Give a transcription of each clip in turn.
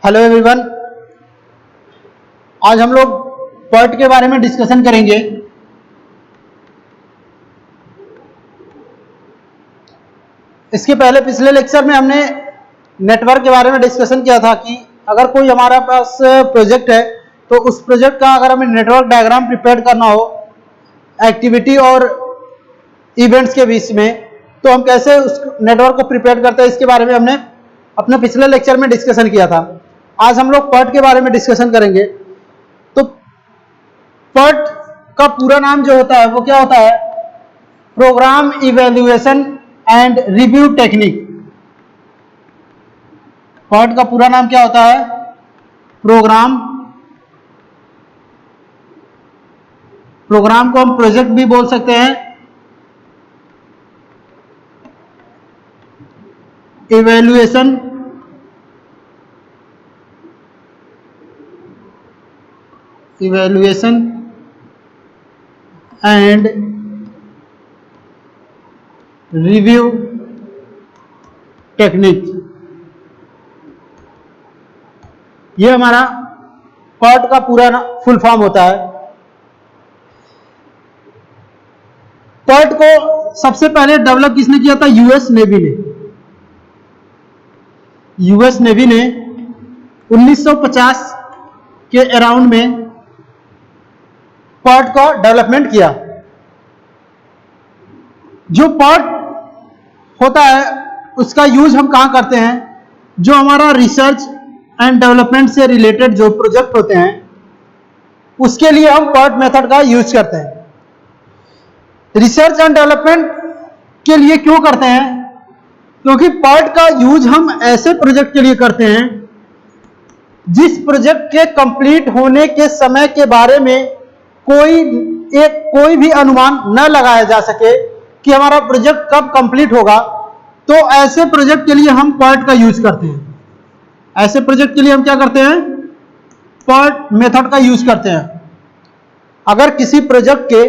Hello everyone. आज हम लोग PERT के बारे में डिस्कशन करेंगे। इसके पहले पिछले लेक्चर में हमने नेटवर्क के बारे में डिस्कशन किया था कि अगर कोई हमारा पास प्रोजेक्ट है तो उस प्रोजेक्ट का अगर हमें नेटवर्क डायग्राम प्रिपेयर करना हो एक्टिविटी और इवेंट्स के बीच में, तो हम कैसे उस नेटवर्क को प्रिपेयर करते हैं, इसके बारे में हमने अपने पिछले लेक्चर में डिस्कशन किया था। आज हम लोग PERT के बारे में डिस्कशन करेंगे। तो PERT का पूरा नाम जो होता है वो क्या होता है? Program evaluation and review technique. PERT का पूरा नाम क्या होता है? प्रोग्राम को हम प्रोजेक्ट भी बोल सकते हैं, इवैल्यूएशन एंड रिव्यू टेक्निक, ये हमारा PERT का पूरा फुल फॉर्म होता है। PERT को सबसे पहले डेवलप किसने किया था? यूएस नेवी ने। यूएस नेवी ने 1950 के अराउंड में PERT का डेवलपमेंट किया। जो PERT होता है उसका यूज हम कहां करते हैं? जो हमारा रिसर्च एंड डेवलपमेंट से रिलेटेड जो प्रोजेक्ट होते हैं उसके लिए हम PERT मेथड का यूज करते हैं। रिसर्च एंड डेवलपमेंट के लिए क्यों करते हैं? क्योंकि PERT का यूज हम ऐसे प्रोजेक्ट के लिए करते हैं जिस प्रोजेक्ट के कंप्लीट होने के समय के बारे में कोई भी अनुमान न लगाया जा सके कि हमारा प्रोजेक्ट कब कंप्लीट होगा। तो ऐसे प्रोजेक्ट के लिए हम PERT का यूज करते हैं। ऐसे प्रोजेक्ट के लिए हम क्या करते हैं? PERT मेथड का यूज करते हैं। अगर किसी प्रोजेक्ट के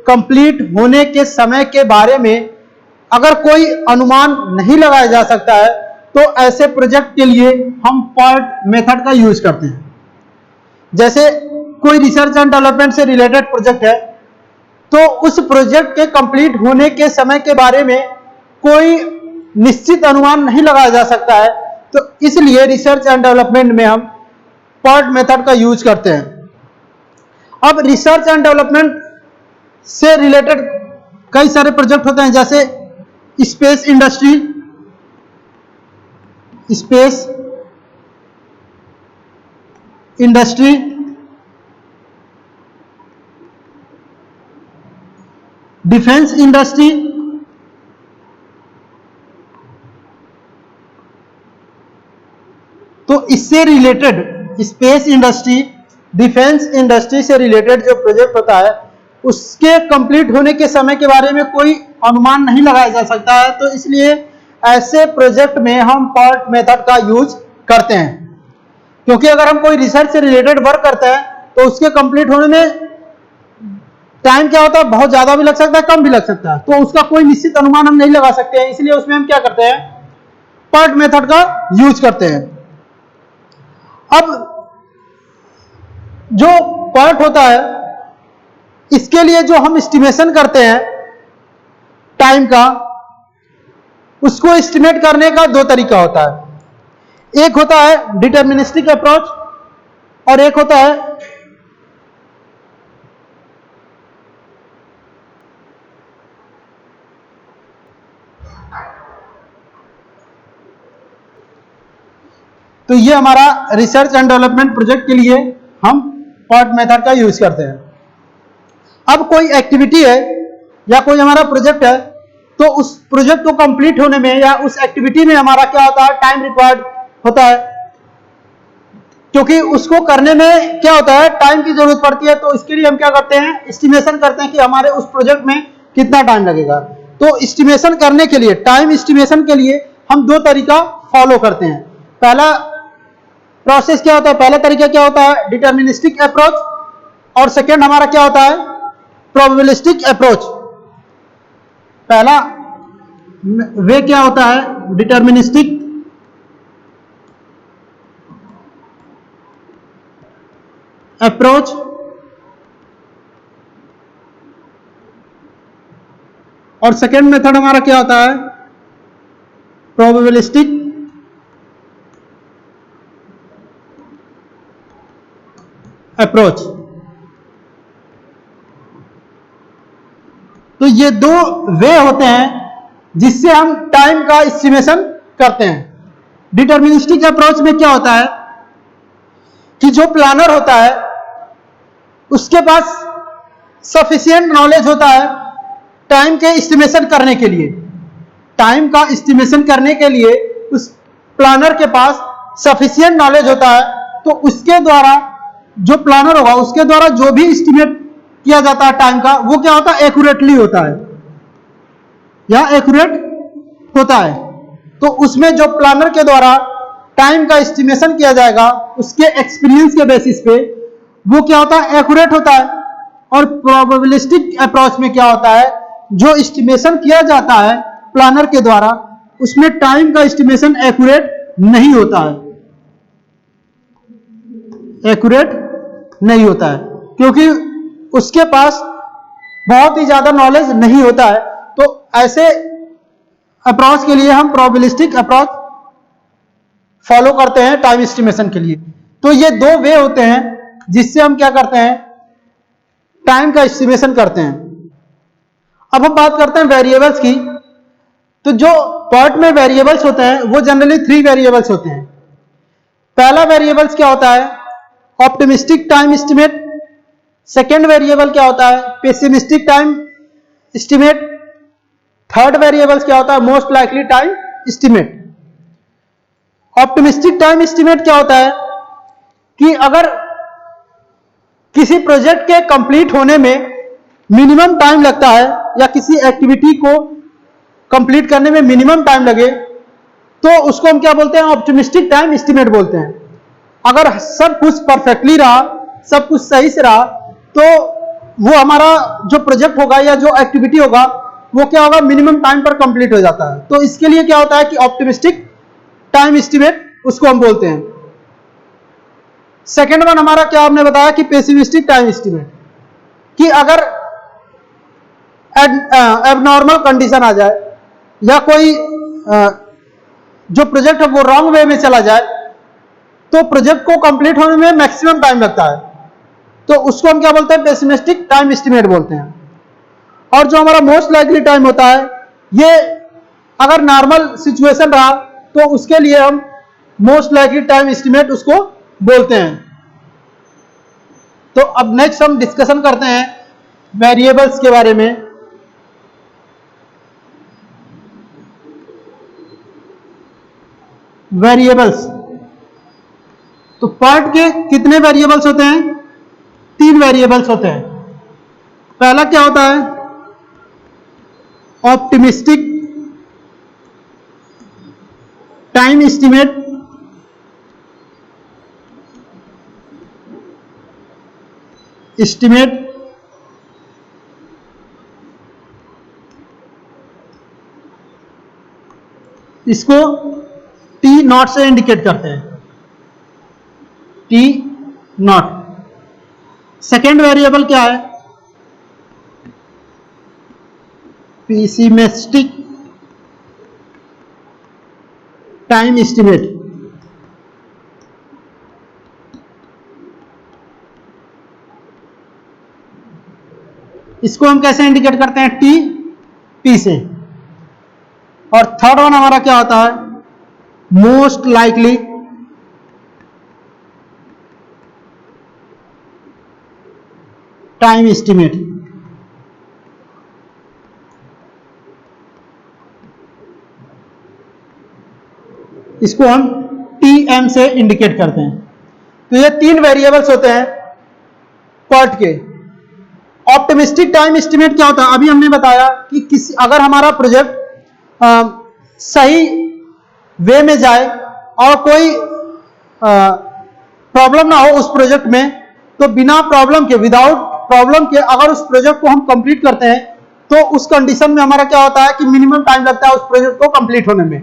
कंप्लीट होने के समय के बारे में अगर कोई अनुमान नहीं लगाया जा सकता है तो ऐसे प्रोजेक्ट के लिए हम PERT मेथड का यूज करते हैं। जैसे कोई रिसर्च एंड डेवलपमेंट से रिलेटेड प्रोजेक्ट है तो उस प्रोजेक्ट के कंप्लीट होने के समय के बारे में कोई निश्चित अनुमान नहीं लगाया जा सकता है, तो इसलिए रिसर्च एंड डेवलपमेंट में हम PERT मेथड का यूज करते हैं। अब रिसर्च एंड डेवलपमेंट से रिलेटेड कई सारे प्रोजेक्ट होते हैं, जैसे स्पेस इंडस्ट्री, डिफेंस इंडस्ट्री, तो इससे related space industry, defence industry से रिलेटेड जो प्रोजेक्ट होता है उसके कंप्लीट होने के समय के बारे में कोई अनुमान नहीं लगाया जा सकता है, तो इसलिए ऐसे प्रोजेक्ट में हम PERT मेथड का यूज करते हैं। क्योंकि अगर हम कोई रिसर्च से रिलेटेड वर्क करते हैं तो उसके कंप्लीट होने में टाइम क्या होता है? बहुत ज्यादा भी लग सकता है, कम भी लग सकता है, तो उसका कोई निश्चित अनुमान हम नहीं लगा सकते हैं। इसलिए उसमें हम क्या करते हैं? PERT मेथड का यूज करते हैं। अब जो PERT होता है इसके लिए जो हम एस्टिमेशन करते हैं टाइम का, उसको एस्टिमेट करने का दो तरीका होता है। एक होता है डिटरमिनिस्टिक अप्रोच और एक होता है तो ये हमारा रिसर्च एंड डेवलपमेंट प्रोजेक्ट के लिए हम PERT मेथड का यूज करते हैं। अब कोई एक्टिविटी है या कोई हमारा प्रोजेक्ट है तो उस प्रोजेक्ट को कंप्लीट होने में या उस एक्टिविटी में हमारा क्या होता है? टाइम रिक्वायर्ड होता है, क्योंकि उसको करने में क्या होता है? टाइम की जरूरत पड़ती है। तो इसके लिए हम क्या करते हैं? एस्टिमेशन करते हैं कि हमारे उस प्रोजेक्ट में कितना टाइम लगेगा। तो एस्टिमेशन करने के लिए, टाइम एस्टिमेशन के लिए हम दो तरीका फॉलो करते हैं। पहला प्रोसेस क्या होता है? पहला तरीका क्या होता है? डिटरमिनिस्टिक अप्रोच, और सेकेंड हमारा क्या होता है? Probabilistic approach. पहला वे क्या होता है? डिटरमिनिस्टिक अप्रोच, और सेकेंड मेथड हमारा क्या होता है, प्रोबेबिलिस्टिक अप्रोच। तो ये दो वे होते हैं जिससे हम टाइम का एस्टिमेशन करते हैं। डिटर्मिनिस्टिक अप्रोच में क्या होता है कि जो प्लानर होता है उसके पास सफिशिएंट नॉलेज होता है टाइम के एस्टिमेशन करने के लिए। टाइम का एस्टिमेशन करने के लिए उस प्लानर के पास सफिशिएंट नॉलेज होता है, तो उसके द्वारा जो प्लानर होगा उसके द्वारा जो भी एस्टिमेट किया जाता है टाइम का, वो क्या होता है, एक्यूरेटली होता है या एक्यूरेट होता है। तो उसमें जो प्लानर के द्वारा टाइम का एस्टिमेशन किया जाएगा उसके एक्सपीरियंस के बेसिस पे वो क्या होता है, एक्यूरेट होता है। और प्रोबेबिलिस्टिक अप्रोच में क्या होता है, जो एस्टिमेशन किया जाता है प्लानर के द्वारा उसमें टाइम का एस्टिमेशन एक्यूरेट नहीं होता है, एक्यूरेट नहीं होता है, क्योंकि उसके पास बहुत ही ज्यादा नॉलेज नहीं होता है। तो ऐसे अप्रोच के लिए हम प्रोबेबिलिस्टिक अप्रोच फॉलो करते हैं टाइम एस्टिमेशन के लिए। तो ये दो वे होते हैं जिससे हम क्या करते हैं, टाइम का एस्टिमेशन करते हैं। अब हम बात करते हैं वेरिएबल्स की। तो जो पार्ट में वेरिएबल्स होते हैं वो जनरली 3 वेरिएबल्स होते हैं। पहला वेरिएबल्स क्या होता है, optimistic time estimate. Second variable क्या होता है, pessimistic time estimate. Third variables क्या होता है, most likely time estimate. Optimistic time estimate क्या होता है कि अगर किसी प्रोजेक्ट के कंप्लीट होने में मिनिमम टाइम लगता है या किसी एक्टिविटी को कंप्लीट करने में मिनिमम टाइम लगे तो उसको हम क्या बोलते हैं, ऑप्टिमिस्टिक टाइम एस्टिमेट बोलते हैं। अगर सब कुछ परफेक्टली रहा, सब कुछ सही से रहा, तो वो हमारा जो प्रोजेक्ट होगा या जो एक्टिविटी होगा वो क्या होगा, मिनिमम टाइम पर कंप्लीट हो जाता है। तो इसके लिए क्या होता है कि ऑप्टिमिस्टिक टाइम एस्टिमेट उसको हम बोलते हैं। सेकेंड वन हमारा क्या आपने बताया कि पेसिमिस्टिक टाइम एस्टिमेट, कि अगर एबनॉर्मल कंडीशन आ जाए या कोई जो प्रोजेक्ट है वो रॉन्ग वे में चला जाए तो प्रोजेक्ट को कंप्लीट होने में मैक्सिमम टाइम लगता है, तो उसको हम क्या बोलते हैं, पेसिमिस्टिक टाइम एस्टिमेट बोलते हैं। और जो हमारा मोस्ट लाइकली टाइम होता है, ये अगर नॉर्मल सिचुएशन रहा तो उसके लिए हम मोस्ट लाइकली टाइम एस्टिमेट उसको बोलते हैं। तो अब नेक्स्ट हम डिस्कशन करते हैं वेरिएबल्स के बारे में। वेरिएबल्स, तो पार्ट के कितने वेरिएबल्स होते हैं, 3 वेरिएबल्स होते हैं। पहला क्या होता है, ऑप्टिमिस्टिक टाइम एस्टिमेट। इसको टी नॉट से इंडिकेट करते हैं, टी नॉट। सेकेंड वेरिएबल क्या है, पेसिमिस्टिक टाइम एस्टिमेट। इसको हम कैसे इंडिकेट करते हैं, टी पी से। और थर्ड वन हमारा क्या होता है, मोस्ट लाइकली टाइम एस्टिमेट। इसको हम टीएम से इंडिकेट करते हैं। तो ये 3 वेरिएबल्स होते हैं पार्ट के। ऑप्टिमिस्टिक टाइम एस्टिमेट क्या होता है, अभी हमने बताया कि किसी अगर हमारा प्रोजेक्ट सही वे में जाए और कोई प्रॉब्लम ना हो उस प्रोजेक्ट में, तो बिना प्रॉब्लम के, विदाउट प्रॉब्लम के अगर उस प्रोजेक्ट को हम कंप्लीट करते हैं तो उस कंडीशन में हमारा क्या होता है कि मिनिमम टाइम लगता है उस प्रोजेक्ट को कंप्लीट होने में।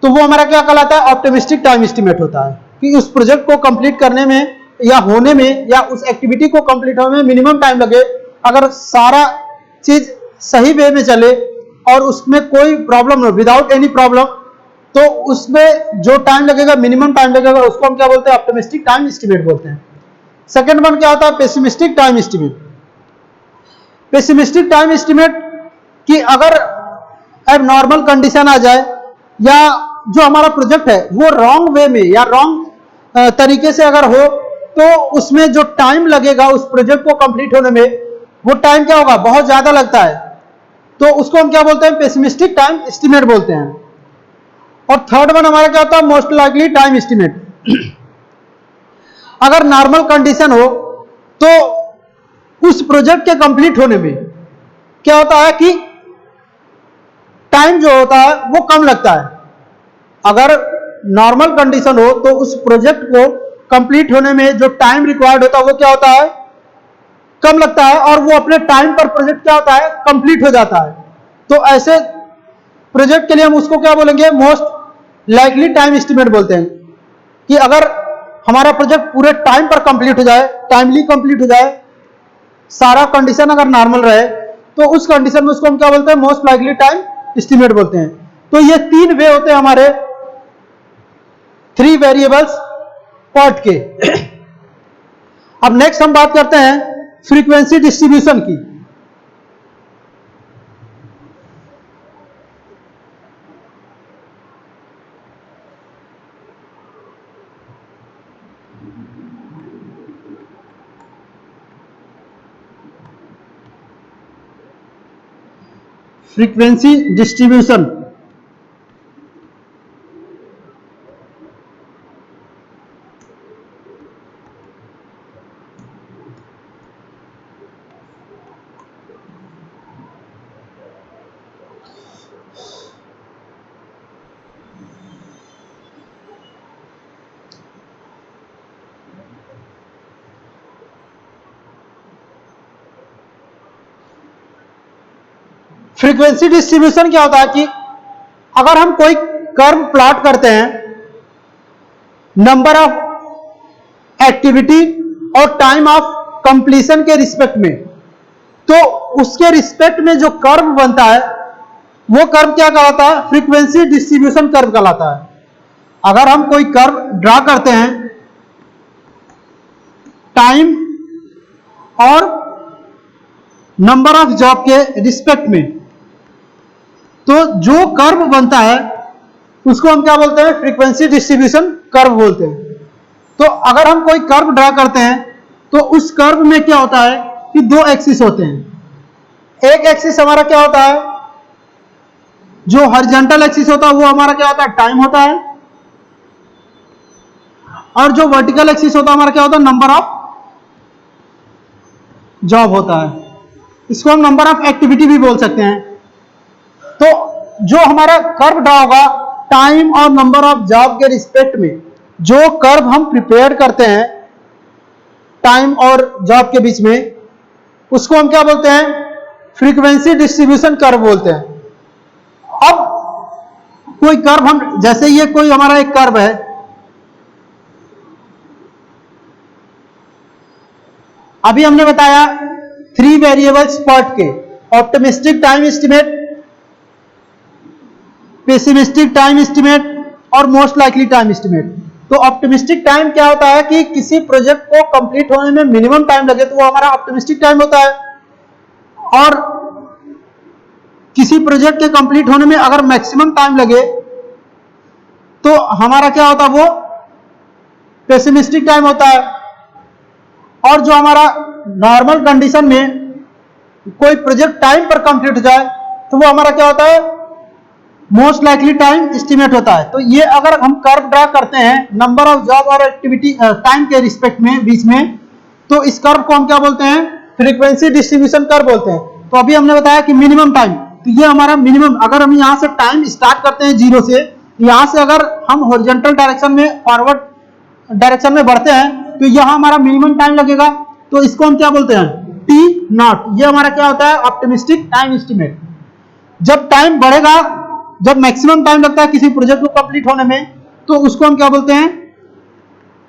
तो वो हमारा क्या कहलाता है, ऑप्टिमिस्टिक टाइम एस्टिमेट होता है कि उस प्रोजेक्ट को कंप्लीट करने में या होने में या उस एक्टिविटी को कंप्लीट होने में मिनिमम टाइम लगे, अगर सारा चीज सही वे में चले और उसमें कोई प्रॉब्लम हो, विदाउट एनी प्रॉब्लम, तो उसमें जो टाइम लगेगा, मिनिमम टाइम लगेगा, उसको हम क्या बोलते हैं? ऑप्टिमिस्टिक टाइम एस्टिमेट बोलते हैं। सेकेंड वन क्या होता है? Pessimistic time estimate. Pessimistic time estimate कि अगर एबनॉर्मल कंडीशन आ जाए या जो हमारा प्रोजेक्ट है वो रॉन्ग वे में या रॉन्ग तरीके से अगर हो, तो उसमें जो टाइम लगेगा उस प्रोजेक्ट को कंप्लीट होने में, वो टाइम क्या होगा? बहुत ज्यादा लगता है, तो उसको हम क्या बोलते हैं? पेसिमिस्टिक टाइम एस्टिमेट बोलते हैं। और थर्ड वन हमारा क्या होता है? Most likely time estimate. अगर नॉर्मल कंडीशन हो तो उस प्रोजेक्ट के कंप्लीट होने में क्या होता है कि टाइम जो होता है वो कम लगता है। अगर नॉर्मल कंडीशन हो तो उस प्रोजेक्ट को कंप्लीट होने में जो टाइम रिक्वायर्ड होता है वो क्या होता है? कम लगता है, और वो अपने टाइम पर प्रोजेक्ट क्या होता है? कंप्लीट हो जाता है। तो ऐसे प्रोजेक्ट के लिए हम उसको क्या बोलेंगे? मोस्ट लाइकली टाइम एस्टिमेट बोलते हैं। कि अगर हमारा प्रोजेक्ट पूरे टाइम पर कंप्लीट हो जाए, टाइमली कंप्लीट हो जाए, सारा कंडीशन अगर नॉर्मल रहे, तो उस कंडीशन में उसको हम क्या बोलते हैं? मोस्ट लाइकली टाइम एस्टिमेट बोलते हैं। तो ये तीन वे होते हैं हमारे 3 वेरिएबल्स PERT के। अब नेक्स्ट हम बात करते हैं फ्रीक्वेंसी डिस्ट्रीब्यूशन की। फ्रीक्वेंसी डिस्ट्रीब्यूशन फ्रीक्वेंसी डिस्ट्रीब्यूशन क्या होता है कि अगर हम कोई कर्व प्लॉट करते हैं नंबर ऑफ एक्टिविटी और टाइम ऑफ कंप्लीशन के रिस्पेक्ट में, तो उसके रिस्पेक्ट में जो कर्व बनता है वो कर्व क्या कहलाता है? फ्रीक्वेंसी डिस्ट्रीब्यूशन कर्व कहलाता है। अगर हम कोई कर्व ड्रा करते हैं टाइम और नंबर ऑफ जॉब के रिस्पेक्ट में, तो जो कर्व बनता है उसको हम क्या बोलते हैं? फ्रीक्वेंसी डिस्ट्रीब्यूशन कर्व बोलते हैं। तो अगर हम कोई कर्व ड्रा करते हैं तो उस कर्व में क्या होता है कि 2 एक्सिस होते हैं। एक एक्सिस हमारा क्या होता है? जो हॉरिजॉन्टल एक्सिस होता है वो हमारा क्या होता है? टाइम होता है। और जो वर्टिकल एक्सिस होता है हमारा क्या होता है? नंबर ऑफ जॉब होता है। इसको हम नंबर ऑफ एक्टिविटी भी बोल सकते हैं। तो जो हमारा कर्व ड्रा होगा टाइम और नंबर ऑफ जॉब के रिस्पेक्ट में, जो कर्व हम प्रिपेयर करते हैं टाइम और जॉब के बीच में, उसको हम क्या बोलते हैं? फ्रीक्वेंसी डिस्ट्रीब्यूशन कर्व बोलते हैं। अब कोई कर्व हम, जैसे ये कोई हमारा एक कर्व है, अभी हमने बताया 3 वेरिएबल्स PERT के, optimistic time estimate, pessimistic time estimate और मोस्ट लाइकली टाइम एस्टिमेट। तो ऑप्टिमिस्टिक टाइम क्या होता है कि किसी प्रोजेक्ट को कंप्लीट होने में मिनिमम टाइम लगे तो वो हमारा ऑप्टिमिस्टिक टाइम होता है, और किसी प्रोजेक्ट के कंप्लीट होने में अगर मैक्सिमम टाइम लगे तो हमारा क्या होता है? वो पेसिमिस्टिक टाइम होता है। और जो हमारा नॉर्मल कंडीशन में कोई प्रोजेक्ट टाइम पर कंप्लीट हो जाए तो वो हमारा क्या होता है? मोस्ट लाइकली टाइम एस्टिमेट होता है। तो ये अगर हम कर्व ड्रा करते हैं नंबर ऑफ जॉब और एक्टिविटी टाइम के रिस्पेक्ट में बीच में, तो इस कर्व को हम क्या बोलते हैं? फ्रीक्वेंसी डिस्ट्रीब्यूशन कर्व बोलते हैं। तो अभी हमने बताया कि मिनिमम टाइम, तो ये हमारा मिनिमम, अगर हम यहां से टाइम स्टार्ट करते हैं 0 से, यहां से अगर हम हॉरिजॉन्टल डायरेक्शन में, फॉरवर्ड डायरेक्शन में बढ़ते हैं तो यहां हमारा मिनिमम टाइम लगेगा। तो इसको हम क्या बोलते हैं? T0। ये हमारा क्या होता है? Optimistic time estimate. जब टाइम बढ़ेगा, जब मैक्सिमम टाइम लगता है किसी प्रोजेक्ट को कंप्लीट होने में, तो उसको हम क्या बोलते हैं?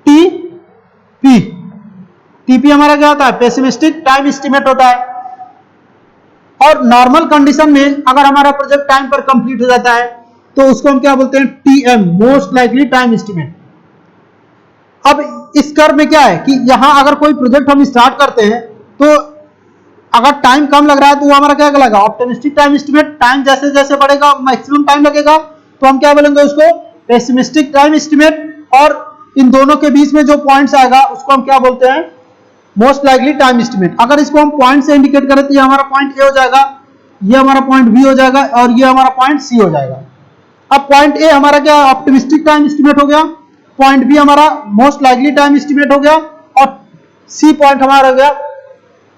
TP। टीपी हमारा क्या होता है, पेसिमिस्टिक टाइम एस्टिमेट होता है। और नॉर्मल कंडीशन में अगर हमारा प्रोजेक्ट टाइम पर कंप्लीट हो जाता है तो उसको हम क्या बोलते हैं, TM, most likely time estimate. अब इस कर्व में क्या है कि यहां अगर कोई प्रोजेक्ट हम स्टार्ट करते हैं तो अगर टाइम कम लग रहा है तो वो हमारा क्या लगेगा, ऑप्टिमिस्टिक टाइम एस्टिमेट। टाइम जैसे जैसे बढ़ेगा, मैक्सिमम टाइम लगेगा, तो हम क्या बोलेंगे उसको, पेसिमिस्टिक टाइम एस्टिमेट। और इन दोनों के बीच में जो पॉइंट्स आएगा उसको हम क्या बोलते हैं, मोस्ट लाइकली टाइम एस्टिमेट। अगर इसको हम पॉइंट से इंडिकेट करें तो ये हमारा पॉइंट ए हो जाएगा, ये हमारा पॉइंट बी हो जाएगा और ये हमारा पॉइंट सी हो जाएगा। अब पॉइंट ए हमारा क्या, ऑप्टिमिस्टिक टाइम एस्टिमेट हो गया, पॉइंट बी हमारा मोस्ट लाइकली टाइम एस्टिमेट हो गया और सी पॉइंट हमारा हो गया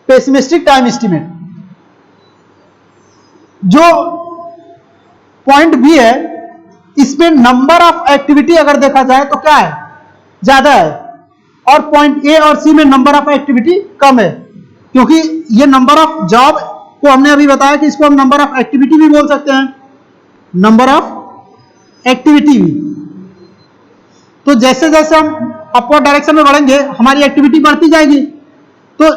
पेसिमिस्टिक टाइम एस्टिमेट। जो पॉइंट बी है इसमें नंबर ऑफ एक्टिविटी अगर देखा जाए तो क्या है, ज्यादा है, और पॉइंट ए और सी में नंबर ऑफ एक्टिविटी कम है। क्योंकि ये नंबर ऑफ जॉब को हमने अभी बताया कि इसको हम नंबर ऑफ एक्टिविटी भी बोल सकते हैं, नंबर ऑफ एक्टिविटी भी। तो जैसे जैसे हम अपवर्ड डायरेक्शन में बढ़ेंगे हमारी एक्टिविटी बढ़ती जाएगी। तो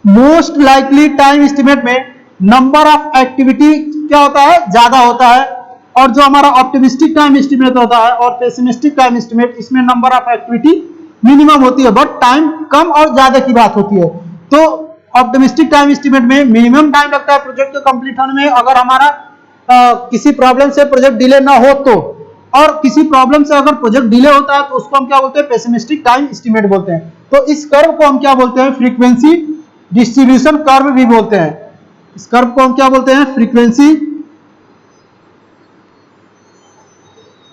मोस्ट लाइकली टाइम एस्टिमेट में नंबर ऑफ एक्टिविटी क्या होता है, ज्यादा होता है। और जो हमारा ऑप्टिमिस्टिक टाइम एस्टिमेट होता है और पेसिमिस्टिक टाइम एस्टिमेट, इसमें नंबर ऑफ एक्टिविटी मिनिमम होती है बट टाइम कम और ज्यादा की बात होती है। तो ऑप्टिमिस्टिक टाइम एस्टिमेट में मिनिमम टाइम लगता है प्रोजेक्ट के कंप्लीट होने में, अगर हमारा किसी प्रॉब्लम से प्रोजेक्ट डिले ना हो तो। और किसी प्रॉब्लम से अगर प्रोजेक्ट डिले होता है तो उसको हम क्या बोलते हैं, पेसिमिस्टिक टाइम एस्टिमेट बोलते हैं। तो इस कर्व को हम क्या बोलते हैं, फ्रीक्वेंसी डिस्ट्रीब्यूशन कर्व भी बोलते हैं। इस कर्व को हम क्या बोलते हैं, frequency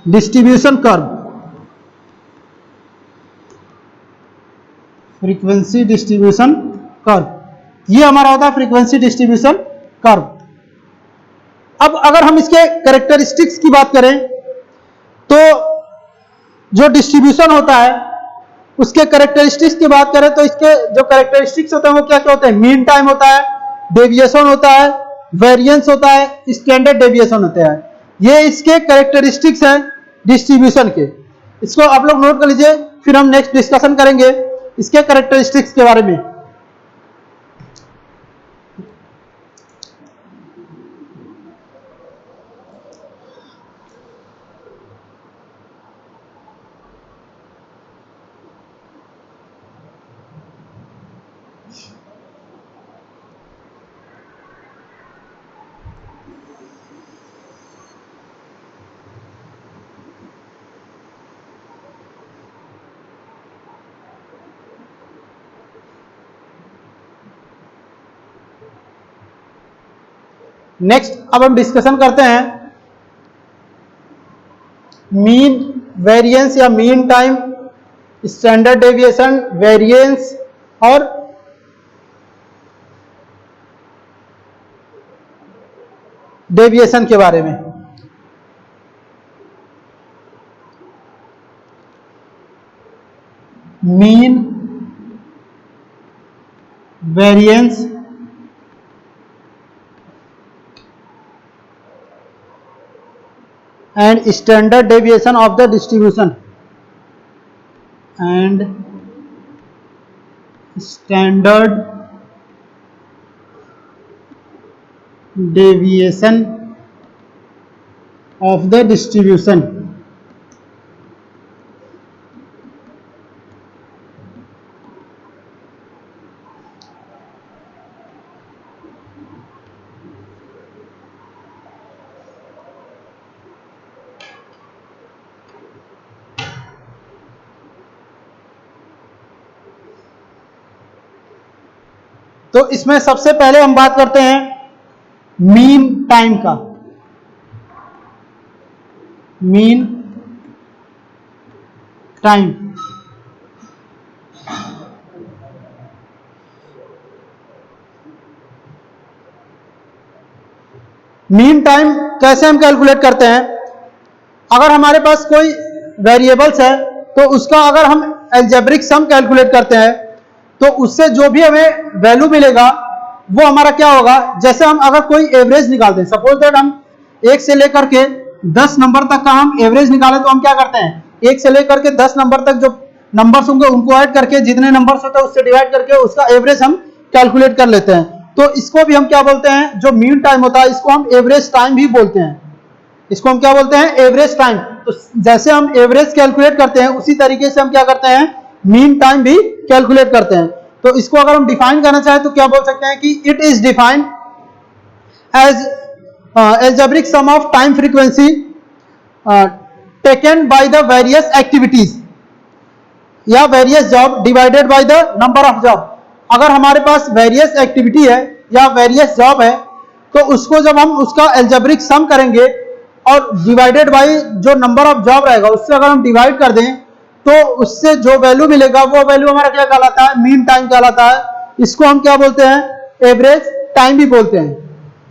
distribution curve, frequency distribution curve. ये हमारा होता है फ्रीक्वेंसी डिस्ट्रीब्यूशन कर्व। अब अगर हम इसके कैरेक्टरिस्टिक्स की बात करें तो जो डिस्ट्रीब्यूशन होता है उसके कैरेक्टरिस्टिक्स की बात करें तो इसके जो कैरेक्टरिस्टिक्स होते हैं वो क्या क्या होते हैं, मीन टाइम होता है, डेविएशन होता है, वेरिएंस होता है, स्टैंडर्ड डेविएशन होता है। ये इसके कैरेक्टरिस्टिक्स हैं डिस्ट्रीब्यूशन के। इसको आप लोग नोट कर लीजिए, फिर हम नेक्स्ट डिस्कशन करेंगे इसके कैरेक्टरिस्टिक्स के बारे में। नेक्स्ट अब हम डिस्कशन करते हैं मीन, वेरिएंस या mean time, standard deviation, variance और डेविएशन के बारे में। Mean, variance and standard deviation of the distribution and standard deviation of the distribution। तो इसमें सबसे पहले हम बात करते हैं मीन टाइम का। मीन टाइम, मीन टाइम कैसे हम कैलकुलेट करते हैं, अगर हमारे पास कोई वेरिएबल्स है तो उसका अगर हम अलजेब्रिक सम कैलकुलेट करते हैं तो उससे जो भी हमें वैल्यू मिलेगा वो हमारा क्या होगा, जैसे हम अगर कोई एवरेज निकालते हैं, सपोज दैट हम 1 से लेकर के 10 नंबर तक का हम एवरेज निकालें तो हम क्या करते हैं, 1 से लेकर के 10 नंबर तक जो नंबर्स होंगे उनको ऐड करके जितने नंबर्स होते हैं उससे डिवाइड करके उसका एवरेज हम कैलकुलेट कर लेते हैं। तो इसको भी हम क्या बोलते हैं, जो मीन टाइम होता है इसको हम एवरेज टाइम भी बोलते हैं। इसको हम क्या बोलते हैं, एवरेज टाइम। तो जैसे हम एवरेज कैलकुलेट करते हैं उसी तरीके से हम क्या करते हैं, मीन टाइम भी कैलकुलेट करते हैं। तो इसको अगर हम डिफाइन करना चाहें तो क्या बोल सकते हैं कि it is defined as algebraic sum of time frequency taken by the various activities या various job divided by the number of job. अगर हमारे पास वेरियस एक्टिविटी है या वेरियस जॉब है तो उसको जब हम उसका एल्जेब्रिक सम करेंगे और डिवाइडेड बाय जो नंबर ऑफ जॉब रहेगा उससे अगर हम डिवाइड कर दें तो उससे जो वैल्यू मिलेगा वो वैल्यू हमारा क्या कहलाता है, मीन टाइम कहलाता है। इसको हम क्या बोलते हैं, एवरेज टाइम भी बोलते हैं।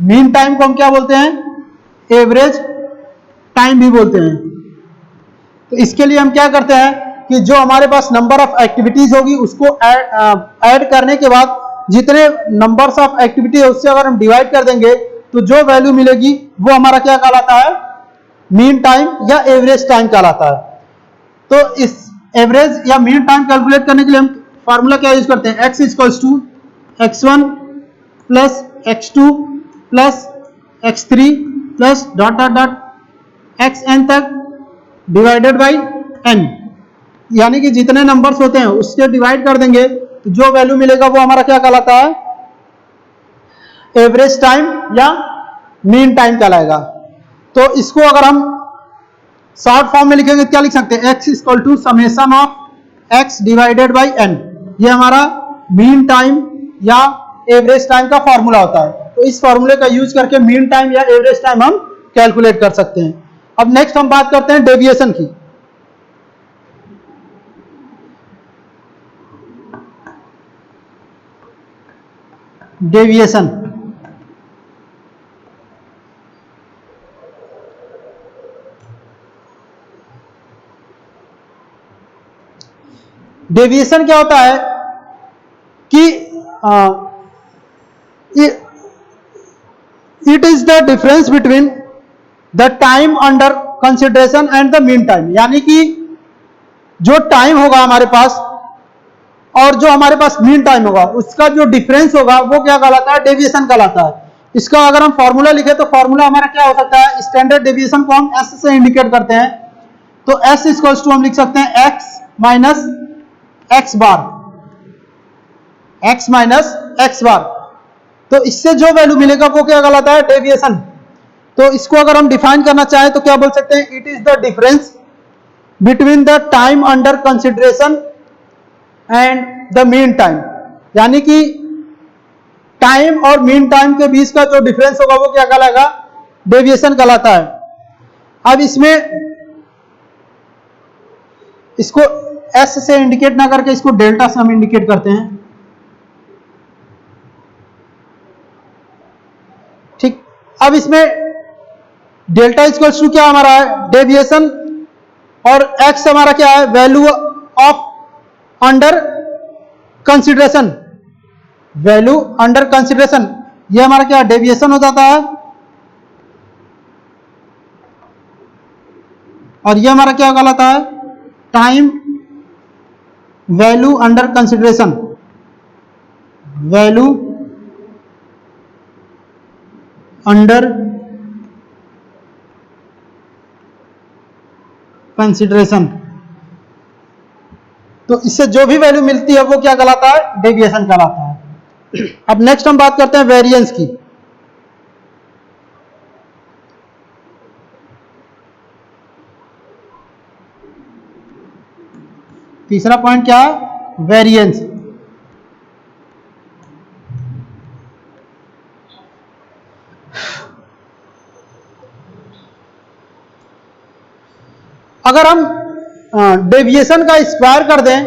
मीन टाइम को हम क्या बोलते हैं, एवरेज टाइम भी बोलते हैं। तो इसके लिए हम क्या करते हैं कि जो हमारे पास नंबर ऑफ एक्टिविटीज होगी उसको ऐड करने के बाद जितने नंबर्स ऑफ एक्टिविटी है उससे अगर हम डिवाइड कर देंगे तो जो वैल्यू मिलेगी वो हमारा क्या कहलाता है, मीन टाइम या एवरेज टाइम कहलाता है। तो इस एवरेज या मीन टाइम कैलकुलेट करने के लिए हम फार्मूला क्या यूज करते हैं, x equals to x1 plus x2 plus x3 plus dot dot dot xn तक डिवाइडेड बाई n, यानी कि जितने नंबर्स होते हैं उससे डिवाइड कर देंगे तो जो वैल्यू मिलेगा वो हमारा क्या कहलाता है, एवरेज टाइम या मीन टाइम कहलाएगा। तो इसको अगर हम शॉर्ट फॉर्म में लिखेंगे क्या लिख सकते हैं, x equal to summation of x divided by n, ये हमारा मीन टाइम या एवरेज टाइम का फॉर्मूला होता है। तो इस फॉर्मूले का यूज करके मीन टाइम या एवरेज टाइम हम कैलकुलेट कर सकते हैं। अब नेक्स्ट हम बात करते हैं डेविएशन की। डेविएशन डेविएशन क्या होता है कि it is the difference between the time under consideration and the mean time, यानी कि जो टाइम होगा हमारे पास और जो हमारे पास मीन टाइम होगा उसका जो डिफरेंस होगा वो क्या कहलाता है, डेविएशन कहलाता है। इसका अगर हम फॉर्मूला लिखे तो फॉर्मूला हमारा क्या हो सकता है, स्टैंडर्ड डेविएशन को हम एस से इंडिकेट करते हैं। तो एस इक्वल्स टू हम लिख सकते हैं एक्स माइनस एक्स बार, एक्स माइनस एक्स बार। तो इससे जो वैल्यू मिलेगा वो क्या कहलाता है, डेविएशन। तो इसको अगर हम डिफाइन करना चाहें तो क्या बोल सकते हैं, it is the difference between the time under consideration and the mean time, यानी कि टाइम और मीन टाइम के बीच का जो डिफरेंस होगा वो क्या कहलाएगा, डेविएशन कहलाता है। अब इसमें इसको एस से इंडिकेट ना करके इसको डेल्टा से हम इंडिकेट करते हैं, ठीक। अब इसमें डेल्टा इक्वल्स टू क्या हमारा है, डेविएशन, और एक्स हमारा क्या है, value of under consideration, value under consideration, ये हमारा क्या डेविएशन हो जाता है। और ये हमारा क्या कहलाता है, time value under consideration, value under consideration. तो इससे जो भी वैल्यू मिलती है वो क्या कहलाता है, डेविएशन कहलाता है। अब नेक्स्ट हम बात करते हैं वेरिएंस की। तीसरा पॉइंट क्या है, वेरिएंस। अगर हम डेविएशन का स्क्वायर कर दें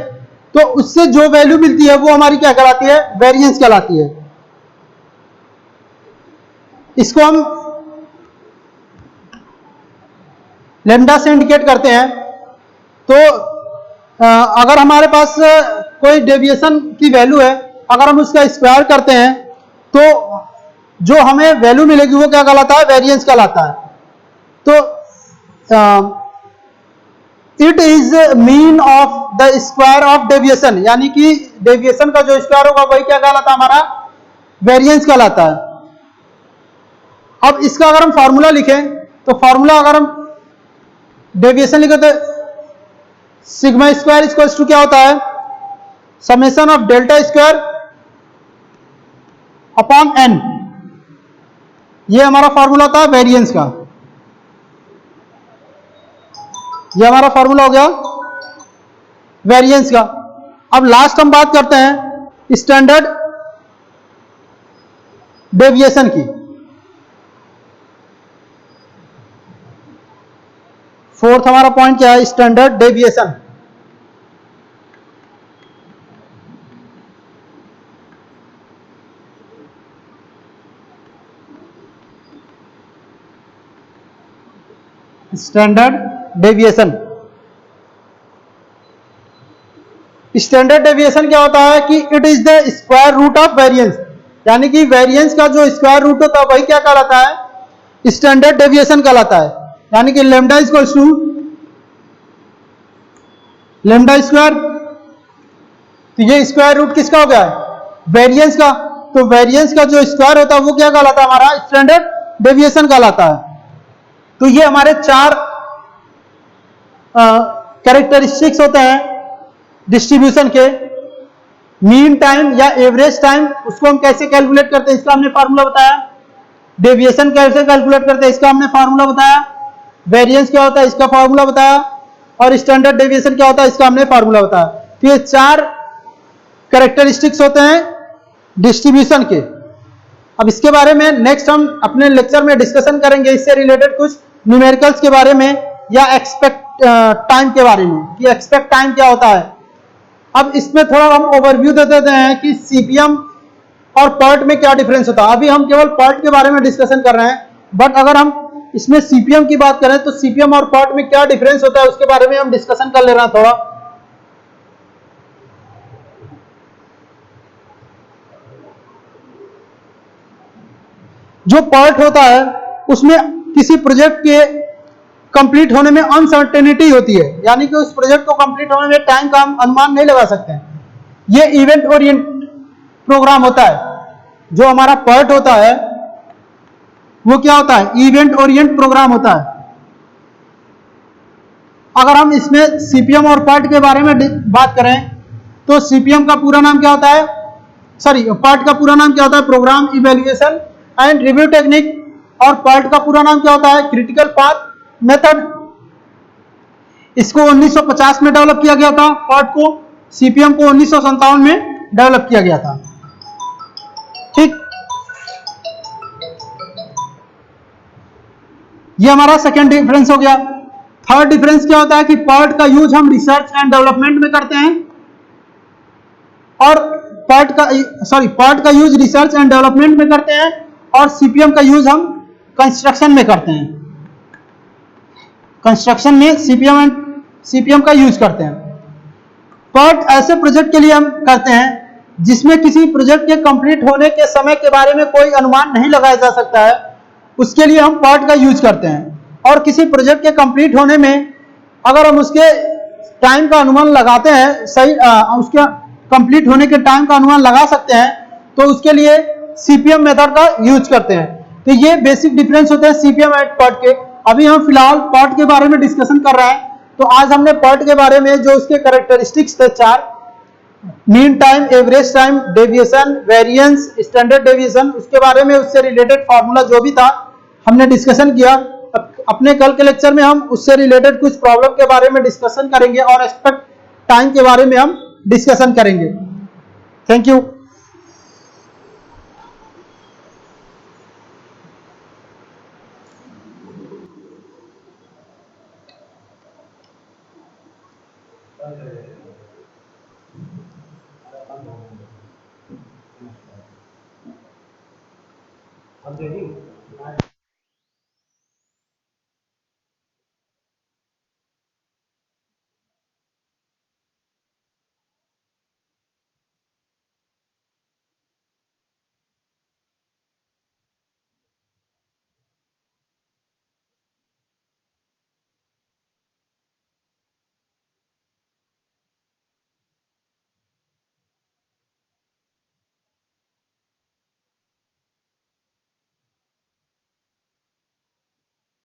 तो उससे जो वैल्यू मिलती है वो हमारी क्या कहलाती है, वेरिएंस कहलाती है। इसको हम लैम्डा से इंडिकेट करते हैं। तो अगर हमारे पास कोई डेविएशन की वैल्यू है, अगर हम उसका स्क्वायर करते हैं तो जो हमें वैल्यू मिलेगी वो क्या कहलाता है, वेरिएंस कहलाता है। तो it is mean of the square of deviation, यानी कि डेविएशन का जो स्क्वायर होगा वही क्या कहलाता है, हमारा वेरिएंस कहलाता है। अब इसका अगर हम फॉर्मूला लिखें तो फॉर्मूला अगर हम डेविएशन लिखे तो सिग्मा स्क्वायर इक्वल्स टू क्या होता है, summation of delta square upon N, ये हमारा फॉर्मूला होता है वेरिएंस का। ये हमारा फॉर्मूला हो गया वेरिएंस का। अब लास्ट हम बात करते हैं स्टैंडर्ड डेविएशन की। फोर्थ हमारा पॉइंट क्या है, standard deviation. Standard deviation, standard deviation क्या होता है कि it is the square root of variance, यानी कि वेरिएंस का जो स्क्वायर रूट होता है वही क्या कहलाता है, स्टैंडर्ड डेविएशन कहलाता है। यानी कि lambda equals to lambda square, तो ये स्क्वायर रूट किसका हो गया है, वेरिएंस का। तो वेरिएंस का जो स्क्वायर होता है वो क्या कहलाता है, हमारा स्टैंडर्ड डेविएशन कहलाता है। तो ये हमारे चार कैरेक्टरिस्टिक्स होते हैं डिस्ट्रीब्यूशन के। मीन टाइम या एवरेज टाइम, उसको हम कैसे कैलकुलेट करते हैं इसका हमने फार्मूला बताया। डेविएशन कैसे कैलकुलेट करते हैं इसका हमने फार्मूला बताया। वेरिएंस क्या होता है इसका फार्मूला बताया, और स्टैंडर्ड डेविएशन क्या होता है इसका हमने फार्मूला बताया। तो ये चार कैरेक्टरिस्टिक्स होते हैं डिस्ट्रीब्यूशन के। अब इसके बारे में नेक्स्ट हम अपने लेक्चर में डिस्कशन करेंगे, इससे रिलेटेड कुछ न्यूमेरिकल्स के बारे में या एक्सपेक्ट टाइम के बारे में कि एक्सपेक्ट टाइम क्या होता है। अब इसमें थोड़ा हम ओवरव्यू दे देते हैं कि सीपीएम और पर्ट में क्या डिफरेंस होता है। अभी हम केवल पर्ट के बारे में डिस्कशन कर रहे हैं, बट अगर हम इसमें सीपीएम की बात करें तो सीपीएम और पर्ट में क्या डिफरेंस होता है उसके बारे में हम डिस्कशन कर ले रहे हैं थोड़ा। जो पर्ट होता है उसमें किसी प्रोजेक्ट के कंप्लीट होने में अनसर्टेनिटी होती है, यानी कि उस प्रोजेक्ट को कंप्लीट होने में टाइम का हम अनुमान नहीं लगा सकते हैं। ये इवेंट ओरिएंट प्रोग्राम होता है। जो हमारा पर्ट होता है वो क्या होता है, इवेंट ओरिएंट प्रोग्राम होता है। अगर हम इसमें सीपीएम और पर्ट के बारे में बात करें तो सीपीएम का पूरा नाम क्या होता है, पर्ट का पूरा नाम क्या होता है, program evaluation and review technique, और पर्ट का पूरा नाम क्या होता है, क्रिटिकल पाथ मेथड। इसको 1950 में डेवलप किया गया था पर्ट को, सीपीएम को 1957 में डेवलप किया गया था। ठीक, ये हमारा सेकेंड डिफरेंस हो गया। थर्ड डिफरेंस क्या होता है कि पर्ट का यूज हम रिसर्च एंड डेवलपमेंट में करते हैं, और पर्ट का यूज रिसर्च एंड डेवलपमेंट में करते हैं, और सीपीएम का यूज हम कंस्ट्रक्शन में करते हैं। कंस्ट्रक्शन में सीपीएम का यूज करते हैं। पर्ट ऐसे प्रोजेक्ट के लिए हम करते हैं जिसमें किसी प्रोजेक्ट के कंप्लीट होने के समय के बारे में कोई अनुमान नहीं लगाया जा सकता है, उसके लिए हम पर्ट का यूज करते हैं। और किसी प्रोजेक्ट के कंप्लीट होने में अगर हम उसके टाइम का अनुमान लगाते हैं, उसके कंप्लीट होने के टाइम का अनुमान लगा सकते हैं, तो उसके लिए सीपीएम मेथड का यूज करते हैं। तो ये बेसिक डिफरेंस होते हैं सीपीएम एंड पर्ट के। अभी हम फिलहाल पर्ट के बारे में डिस्कशन कर रहे हैं। तो आज हमने पर्ट के बारे में जो उसके कैरेक्टरिस्टिक्स थे चार, mean time, average time, deviation, variance, standard deviation, उसके बारे में उससे रिलेटेड फार्मूला जो भी था हमने डिस्कशन किया। अपने कल के लेक्चर में हम उससे रिलेटेड कुछ प्रॉब्लम के बारे में डिस्कशन करेंगे, और एक्सपेक्ट टाइम के बारे में हम डिस्कशन करेंगे। Thank you. अब